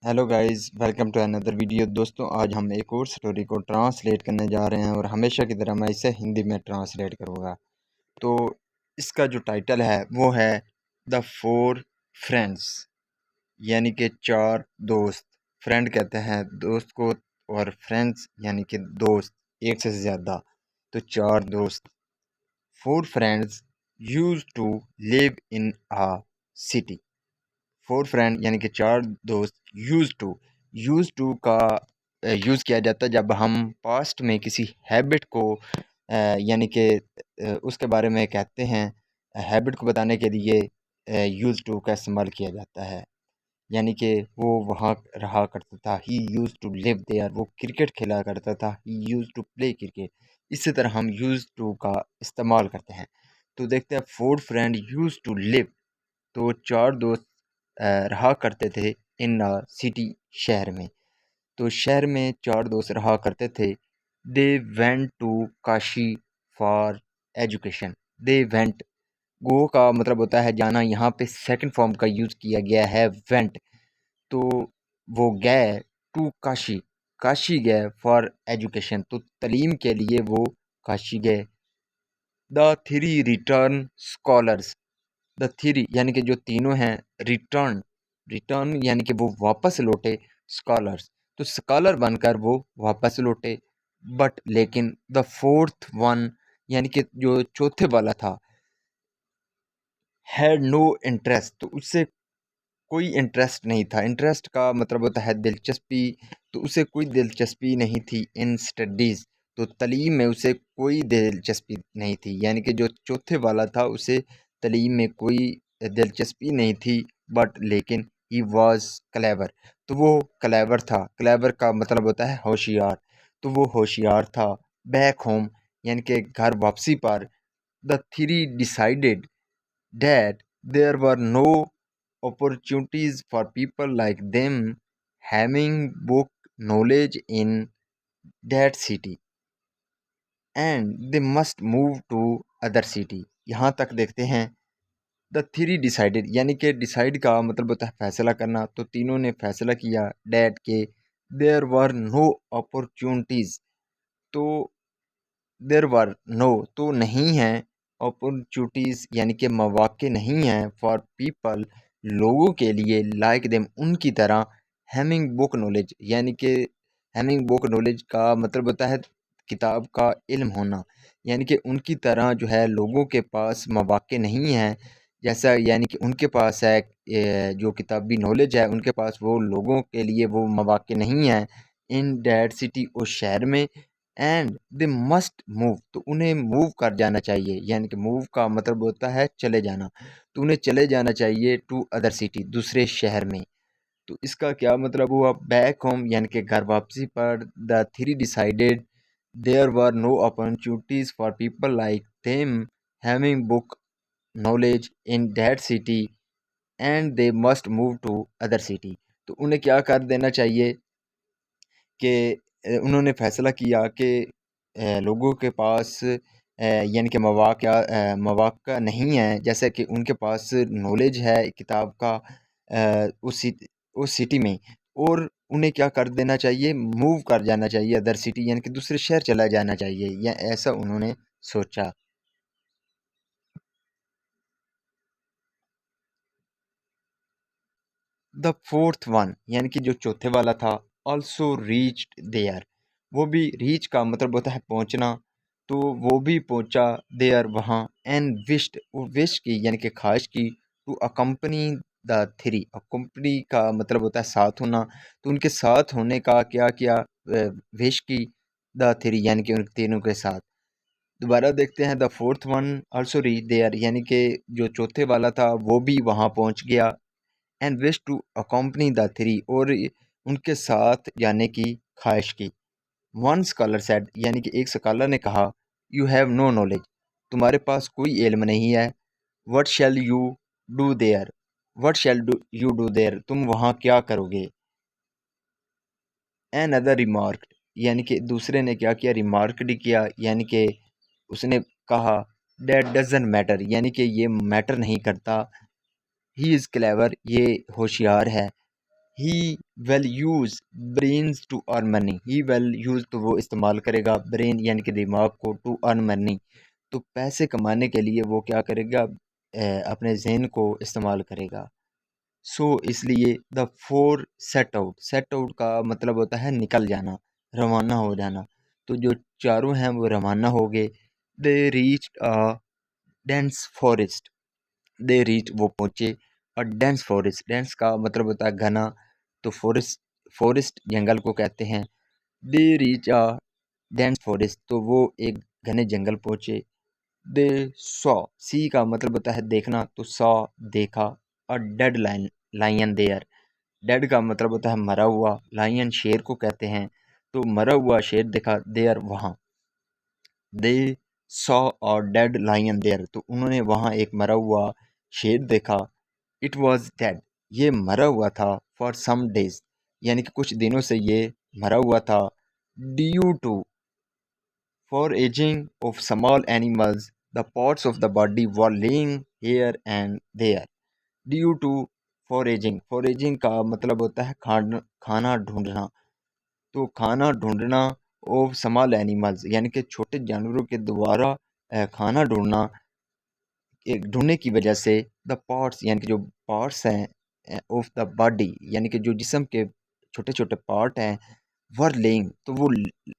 Hello guys, welcome to another video. दोस्तों, आज हम एक और स्टोरी को ट्रांसलेट करने जा रहे हैं और हमेशा की तरह मैं इसे हिंदी में ट्रांसलेट करूँगा। तो इसका जो टाइटल है वो है द फोर फ्रेंड्स, यानी कि चार दोस्त। फ्रेंड कहते हैं दोस्त को और फ्रेंड्स यानी कि दोस्त, एक से ज़्यादा। तो चार दोस्त, four friends used to live in a city. Four friend यानी कि चार दोस्त। यूज टू का यूज़ किया जाता है जब हम पास्ट में किसी हैबिट को यानी कि उसके बारे में कहते हैं। हैबिट को बताने के लिए यूज टू का इस्तेमाल किया जाता है। यानी कि वो वहाँ रहा करता था। ही यूज टू लिव देयर, वो क्रिकेट खेला करता था। ही यूज टू प्ले क्रिकेट। इसी तरह हम यूज टू का इस्तेमाल करते हैं। तो देखते हैं, four friend used to live. तो चार दोस्त रहा करते थे इन सिटी, शहर में। तो शहर में चार दोस्त रहा करते थे। They went to Kashi for education. They went, go का मतलब होता है जाना। यहाँ पे सेकंड फॉर्म का यूज़ किया गया है वेंट। तो वो गए टू काशी, काशी गए फॉर एजुकेशन, तो तालीम के लिए वो काशी गए। The three return scholars. The three यानी कि जो तीनों हैं, रिटर्न, रिटर्न यानी कि वो वापस लौटे। स्कॉलर्स, तो स्कॉलर बनकर वो वापस लौटे। बट लेकिन द फोर्थ वन यानी कि जो चौथे वाला था, हैड नो इंटरेस्ट, तो उससे कोई इंटरेस्ट नहीं था। इंटरेस्ट का मतलब होता है दिलचस्पी। तो उसे कोई दिलचस्पी नहीं थी इन स्टडीज़, तो तालीम में उसे कोई दिलचस्पी नहीं थी। यानी कि जो चौथे वाला था उसे तालीम में कोई दिलचस्पी नहीं थी। बट लेकिन ही वॉज क्लेवर, तो वो क्लेवर था। क्लेवर का मतलब होता है होशियार, तो वो होशियार था। बैक होम यानी कि घर वापसी पर, the three decided that there were no opportunities for people like them having book knowledge in that city and they must move to other city। यहाँ तक देखते हैं, द थ्री डिसाइडेड यानी कि डिसाइड का मतलब होता है फैसला करना। तो तीनों ने फैसला किया डैट के देयर वर नो अपॉर्चुनिटीज़। तो देयर वर नो, तो नहीं है, अपॉर्चुनिटीज़ यानी कि मौके नहीं हैं, फॉर पीपल, लोगों के लिए, लाइक देम, उनकी तरह, हैमिंग बुक नॉलेज यानी कि हैमिंग बुक नॉलेज का मतलब होता है किताब का इल्म होना। यानी कि उनकी तरह जो है लोगों के पास मौके नहीं हैं, जैसा यानी कि उनके पास है जो किताबी नॉलेज है उनके पास, वो लोगों के लिए वो मौके नहीं हैं इन डैट सिटी, उस शहर में। एंड दे मस्ट मूव, तो उन्हें मूव कर जाना चाहिए। यानी कि मूव का मतलब होता है चले जाना, तो उन्हें चले जाना चाहिए टू अदर सिटी, दूसरे शहर में। तो इसका क्या मतलब हुआ, बैक होम यानी कि घर वापसी पर, the three decided there were no opportunities for people like them having book knowledge in that city and they must move to other city. तो उन्हें क्या कर देना चाहिए कि उन्होंने फैसला किया कि लोगों के पास यानी कि मौका नहीं है, जैसे कि उनके पास नॉलेज है किताब का उस सिटी में। और उन्हें क्या कर देना चाहिए, मूव कर जाना चाहिए अदर सिटी, यानी कि दूसरे शहर चला जाना चाहिए, या ऐसा उन्होंने सोचा। द फोर्थ वन यानी कि जो चौथे वाला था, ऑल्सो रीच्ड देयर, वो भी, रीच का मतलब होता है पहुंचना, तो वो भी पहुंचा देयर, वहाँ। एंड विश्ड, वो विश की यानी कि ख्वाहिश की, to accompany the three, accompany का मतलब होता है साथ होना, तो उनके साथ होने का क्या किया, विश की, द थ्री यानी कि उन तीनों के साथ। दोबारा देखते हैं, the fourth one also reach there, यानी कि जो चौथे वाला था वो भी वहाँ पहुँच गया। And wish to accompany the three, और उनके साथ जाने की ख्वाहिश की। वन स्कॉलर सेड, यानी कि एक स्कॉलर ने कहा, यू हैव नो नॉलेज, तुम्हारे पास कोई इल्म नहीं है। What shall you do their, what shall do you do their, तुम वहाँ क्या करोगे। एन अदर रिमार्क, यानी कि दूसरे ने क्या किया, रिमार्क किया, यानी कि उसने कहा, डेट डजन मैटर, यानी कि ये मैटर नहीं करता। ही इज़ क्लेवर, ये होशियार है। He will use brains to earn money. He will use तो वो इस्तेमाल करेगा, ब्रेन यानी कि दिमाग को, टू अर्न मनी तो पैसे कमाने के लिए वो क्या करेगा, अपने जहन को इस्तेमाल करेगा। सो इसलिए द फोर सेट आउट का मतलब होता है निकल जाना, रवाना हो जाना। तो जो चारों हैं वो रवाना हो गए। They reach a dense forest. They reach वो पहुंचे। और डेंस फॉरेस्ट, डेंस का मतलब होता है घना, तो फॉरेस्ट, फॉरेस्ट जंगल को कहते हैं। They reach a dense forest तो वो एक घने जंगल पहुंचे। दे सॉ, सी का मतलब होता है देखना, तो सॉ देखा। और dead line, lion there. Dead का मतलब होता है मरा हुआ, लायन शेर को कहते हैं, तो मरा हुआ शेर देखा, देयर वहाँ। दे सॉ और डेड लायन देयर तो उन्होंने वहाँ एक मरा हुआ शेर देखा। इट वॉज डेड, ये मरा हुआ था। फॉर सम डेज, यानी कि कुछ दिनों से ये मरा हुआ था। Due to foraging of small animals, the parts of the body were lying here and there. Due to foraging, foraging का मतलब होता है खाना ढूंढना, तो खाना ढूंढना। ऑफ स्मॉल एनिमल्स यानी कि छोटे जानवरों के द्वारा खाना ढूंढना, एक ढूंढने की वजह से। द पार्ट्स यानी कि जो पार्ट्स हैं ऑफ द बॉडी यानी कि जो जिस्म के छोटे छोटे पार्ट हैं, वर लेइंग तो वो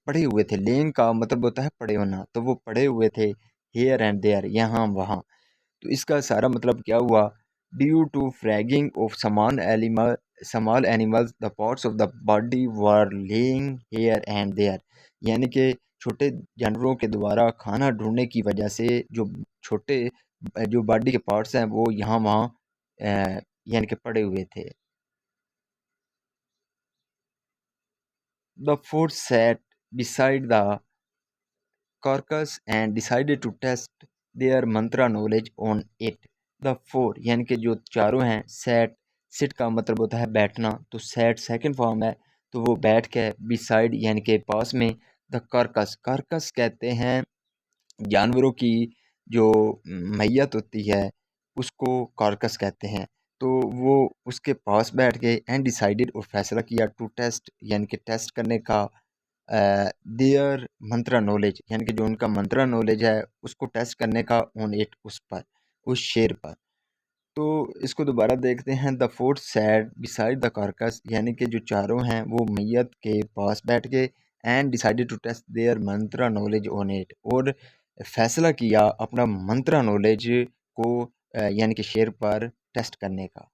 पड़े हुए थे। लेइंग का मतलब होता है पड़े होना, तो वो पड़े हुए थे हेयर एंड देयर, यहाँ वहाँ। तो इसका सारा मतलब क्या हुआ, due to foraging of small animals the parts of the body were laying here and there। यानी कि छोटे जानवरों के द्वारा खाना ढूंढने की वजह से जो छोटे जो बॉडी के पार्ट्स हैं वो यहाँ वहाँ यानी कि पड़े हुए थे। The fourth sat beside the carcass and decided to test their mantra knowledge on it। The four यानी कि जो चारों हैं, सेट, सिट का मतलब होता है बैठना, तो सेट सेकंड फॉर्म है, तो वो बैठ के, बिसाइड यानी कि पास में। द कार्कस, कार्कस कहते हैं जानवरों की जो मैयत होती है उसको कार्कस कहते हैं। तो वो उसके पास बैठ गए एंड डिसाइडेड और फैसला किया टू टेस्ट यानी कि टेस्ट करने का देयर मंत्रा नॉलेज यानी कि जो उनका मंत्रा नॉलेज है उसको टेस्ट करने का ऑन इट, उस पर, उस शेर पर। तो इसको दोबारा देखते हैं। The fourth sad beside the carcass यानी कि जो चारों हैं वो मैयत के पास बैठ गए and decided to test their mantra knowledge on it और फैसला किया अपना मंत्रा नॉलेज को यानी कि शेर पर टेस्ट करने का।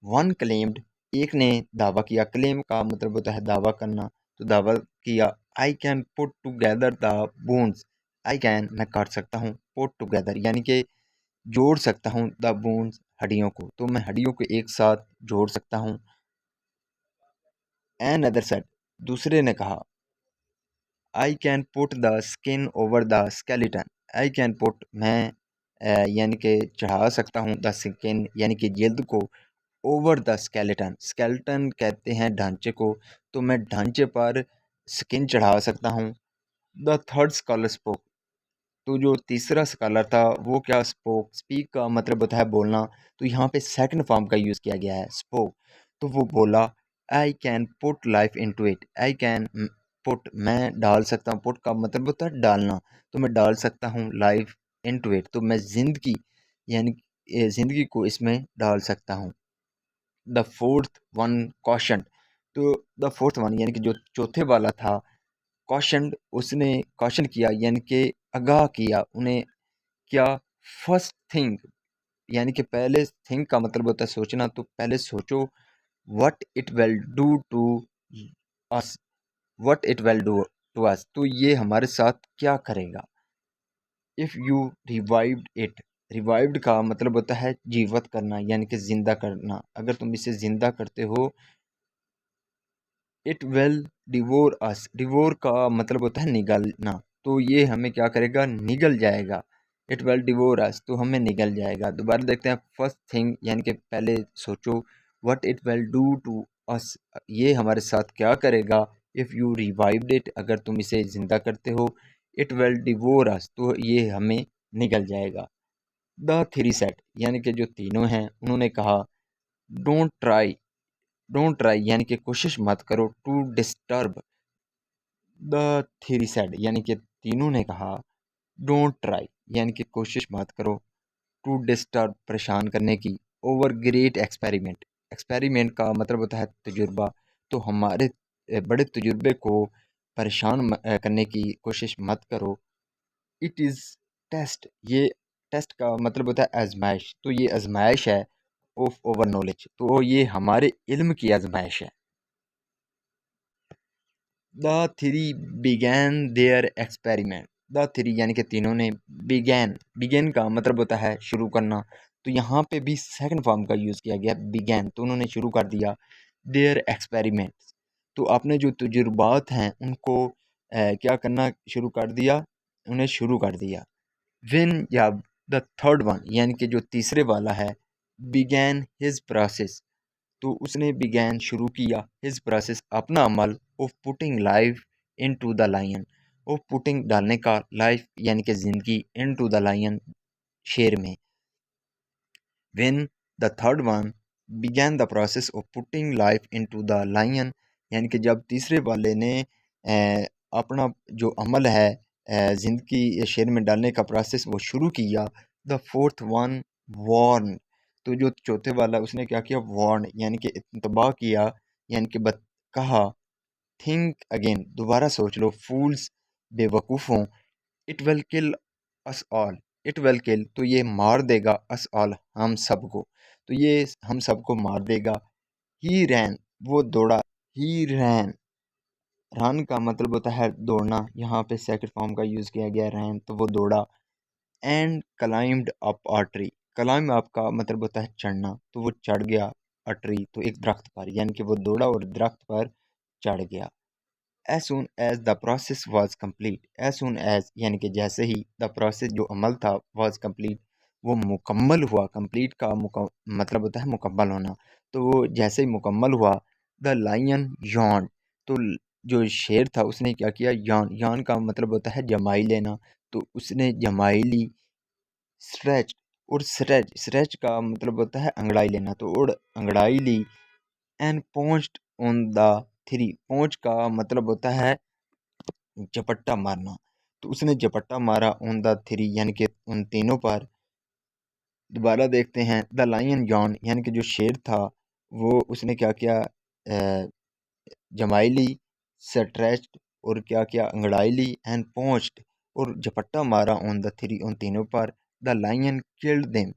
वन क्लेम्ड, एक ने दावा किया। क्लेम का मतलब होता है दावा करना, तो दावा किया। I can put together the bones, I can मैं काट सकता हूँ, पुट टुगेदर यानी कि जोड़ सकता हूँ, द बोन्स हड्डियों को, तो मैं हड्डियों को एक साथ जोड़ सकता हूँ। एन अदर सेड, दूसरे ने कहा। I can put the skin over the skeleton, I can put मैं यानी कि चढ़ा सकता हूँ, द स्किन यानी कि जल्द को, ओवर द स्केलेटन, स्केलेटन कहते हैं ढांचे को, तो मैं ढांचे पर स्किन चढ़ा सकता हूँ। द थर्ड स्कॉलर स्पोक, तो जो तीसरा स्कॉलर था वो क्या, स्पोक, स्पीक का मतलब होता है बोलना, तो यहाँ पे सेकंड फॉर्म का यूज़ किया गया है, स्पोक, तो वो बोला। I can put life into it, I can put मैं डाल सकता हूँ, पुट का मतलब होता है डालना, तो मैं डाल सकता हूँ लाइफ इनटू इट, तो मैं जिंदगी यानी ज़िंदगी को इसमें डाल सकता हूँ। द फोर्थ वन कॉशन, तो द फोर्थ वन यानी कि जो चौथे वाला था, कॉशन, उसने कॉशन किया यानी कि आगाह किया उन्हें। क्या, फर्स्ट थिंग यानी कि पहले, थिंक का मतलब होता है सोचना, तो पहले सोचो। What it will do to us, what it will do to us, तो ये हमारे साथ क्या करेगा। If you revived it, revived का मतलब होता है जीवित करना यानी कि जिंदा करना, अगर तुम इसे जिंदा करते हो। It will devour us, devour का मतलब होता है निगलना, तो ये हमें क्या करेगा, निगल जाएगा। इट विल डिवोर अस तो हमें निगल जाएगा। दोबारा देखते हैं। फर्स्ट थिंग यानी कि पहले सोचो। What it will do to us, ये हमारे साथ क्या करेगा। इफ़ यू रिवाइव्ड इट, अगर तुम इसे ज़िंदा करते हो। इट विल डिवोर अस तो ये हमें निगल जाएगा। द थ्री सेट यानी कि जो तीनों हैं उन्होंने कहा। डोंट ट्राई, डोंट ट्राई यानी कि कोशिश मत करो, to disturb the three said यानी कि तीनों ने कहा, डोंट ट्राई यानी कि कोशिश मत करो, टू डिस्टर्ब परेशान करने की, ओवर ग्रेट एक्सपेरिमेंट, एक्सपेरिमेंट का मतलब होता है तजुर्बा, तो हमारे बड़े तजुर्बे को परेशान करने की कोशिश मत करो। इट इज़ टेस्ट, ये टेस्ट का मतलब होता है आजमाइश, तो ये आजमाइश है ऑफ ओवर नॉलेज, तो ये हमारे इल्म की आजमाइश है। The three began their experiment, the three यानी कि तीनों ने, बिगैन, बिगैन का मतलब होता है शुरू करना, तो यहाँ पे भी सेकंड फॉर्म का यूज़ किया गया बिगैन, तो उन्होंने शुरू कर दिया देयर एक्सपेरिमेंट्स, तो आपने जो तजुर्बात हैं उनको क्या करना शुरू कर दिया, उन्हें शुरू कर दिया। विन या द थर्ड वन यानी कि जो तीसरे वाला है, बिगैन हिज प्रोसेस, तो उसने बिगैन शुरू किया हिज प्रोसेस अपना अमल of putting life into the lion, of putting डालने का, लाइफ यानी कि ज़िंदगी, इनटू द लायन शेर में। When the third one began the process of putting life into the lion यानी कि जब तीसरे वाले ने अपना जो अमल है ज़िंदगी शेर में डालने का प्रोसेस वो शुरू किया, द फोर्थ वन वॉर्न, तो जो चौथे वाला उसने क्या किया, वॉर्न यानी कि इंतबाह किया, यानी कि कहा, थिंक अगेन, दोबारा सोच लो, फूल्स, बेवकूफ़ों, it will kill us all, it will kill तो ये मार देगा, अस ऑल हम सबको, तो ये हम सबको मार देगा। ही रैन वो दौड़ा, ही रैन, रन का मतलब होता है दौड़ना, यहाँ पे सेकंड फॉर्म का यूज़ किया गया रैन, तो वो दौड़ा। And climbed up a tree, climb up का मतलब होता है चढ़ना, तो वो चढ़ गया अ ट्री, तो एक दरख्त पर, यानी कि वो दौड़ा और दरख्त पर चढ़ गया। As soon as the process was complete, as soon as यानी कि जैसे ही, द प्रोसेस जो अमल था, वाज कंप्लीट वो मुकम्मल हुआ, कंप्लीट का मतलब होता है मुकम्मल होना, तो वो जैसे ही मुकम्मल हुआ, द लायन यॉन, तो जो शेर था उसने क्या किया, यान, यान का मतलब होता है जमाई लेना, तो उसने जमाई ली, स्ट्रेच, और स्ट्रेच, स्ट्रेच का मतलब होता है अंगड़ाई लेना, तो और अंगड़ाई ली, एंड पहुंच्ड ऑन द थ्री, पहुंच का मतलब होता है झपट्टा मारना, तो उसने झपट्टा मारा ऑन द थ्री यानी कि उन तीनों पर। दोबारा देखते हैं, द लायन यॉन यानी कि जो शेर था वो उसने क्या किया, जमाई ली, स्ट्रेच्ड और क्या किया, अंगड़ाई ली, एंड पहुंच्ड और झपट्टा मारा ऑन द थ्री उन तीनों पर। द लायन किल्ड देम,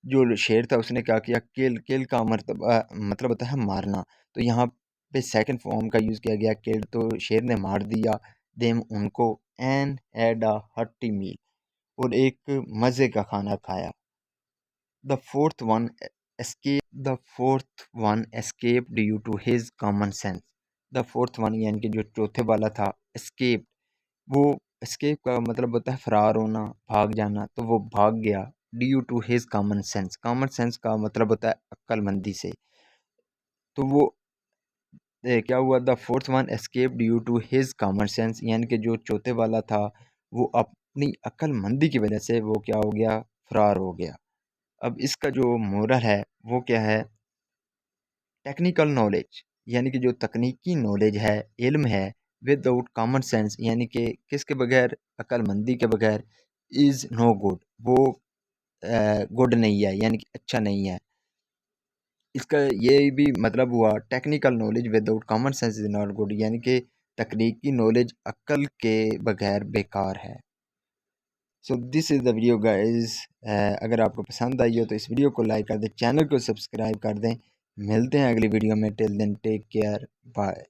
जो शेर था उसने क्या किया, किल, किल का मतलब होता है मारना, तो यहाँ पे सेकंड फॉर्म का यूज़ किया गया किल, तो शेर ने मार दिया, देम उनको, एंड हैड अ हट्टी मील और एक मज़े का खाना खाया। The fourth one the fourth one escape due to his common sense, the fourth one यानी कि जो चौथे वाला था, एस्केप, वो एस्केप का मतलब होता है फरार होना, भाग जाना, तो वो भाग गया, due to his common sense, common sense का मतलब होता है अक्लमंदी से, तो वो क्या हुआ, the fourth one escape due to his common sense यानी कि जो चौथे वाला था वो अपनी अक्लमंदी की वजह से वो क्या हो गया, फरार हो गया। अब इसका जो मोरल है वो क्या है, टेक्निकल नॉलेज यानी कि जो तकनीकी नॉलेज है, इल्म है, विदाउट कॉमन सेंस यानी कि किसके बगैर, अक्लमंदी के बगैर, इज़ नो गुड, वो गुड नहीं है यानी कि अच्छा नहीं है। इसका ये भी मतलब हुआ, technical knowledge without common sense is not good, यानी कि तकनीकी नॉलेज अक्ल के बगैर बेकार है। So this is the video guys, अगर आपको पसंद आई हो तो इस वीडियो को लाइक कर दें, चैनल को सब्सक्राइब कर दें। मिलते हैं अगली वीडियो में, till then take care, bye.